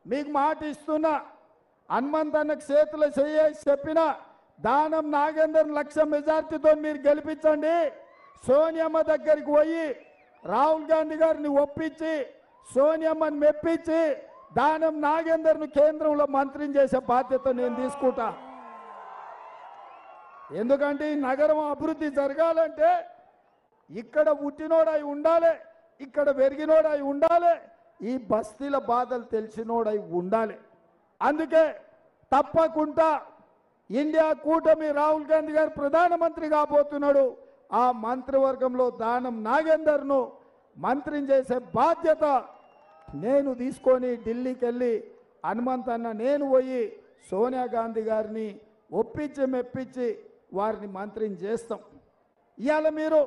మీకు మాట ఇస్తున్నా, హనుమంతన్నకు చేతులు చేసి చెప్పిన దానం నాగేందర్ 1,00,000 మెజార్టీతో మీరు గెలిపించండి. సోనియమ్మ దగ్గరికి పోయి రాహుల్ గాంధీ గారిని ఒప్పించి సోనియమ్మని మెప్పించి దానం నాగేందర్ను కేంద్రంలో మంత్రిని చేసే బాధ్యత నేను తీసుకుంటా. ఎందుకంటే ఈ నగరం అభివృద్ధి జరగాలంటే ఇక్కడ పుట్టినోడై ఉండాలి, ఇక్కడ పెరిగినోడై ఉండాలి, ఈ బస్తీల బాధలు తెలిసినోడై ఉండాలి. అందుకే తప్పకుండా ఇండియా కూటమి రాహుల్ గాంధీ గారు ప్రధానమంత్రి కాబోతున్నాడు. ఆ మంత్రివర్గంలో దానం నాగేందర్ను మంత్రిని చేసే బాధ్యత నేను తీసుకొని ఢిల్లీకి వెళ్ళి హనుమంతన్న నేను పోయి సోనియా గాంధీ గారిని ఒప్పించి మెప్పించి వారిని మంత్రిని చేస్తాం. ఇవాళ మీరు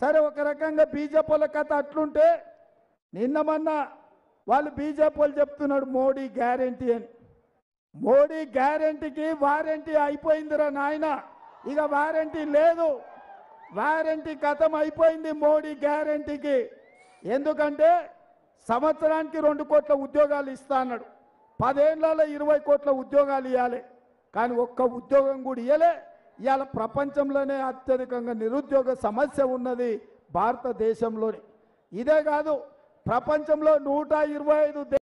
సరే ఒక రకంగా బీజేపీల కథ అట్లుంటే నిన్న మొన్న వాళ్ళు బీజేపీ వాళ్ళు చెప్తున్నాడు మోడీ గ్యారెంటీ అని. మోడీ గ్యారెంటీకి వారంటీ అయిపోయిందిరా నాయన, ఇక వారంటీ లేదు, వారంటీ కథం అయిపోయింది మోడీ గ్యారెంటీకి. ఎందుకంటే సంవత్సరానికి 2 కోట్ల ఉద్యోగాలు ఇస్తా అన్నాడు, 10 ఏళ్లలో 20 కోట్ల ఉద్యోగాలు ఇవ్వాలి, కానీ ఒక్క ఉద్యోగం కూడా ఇవ్వలే. ఇవాళ ప్రపంచంలోనే అత్యధికంగా నిరుద్యోగ సమస్య ఉన్నది భారతదేశంలోనే. ఇదే కాదు ప్రపంచంలో 125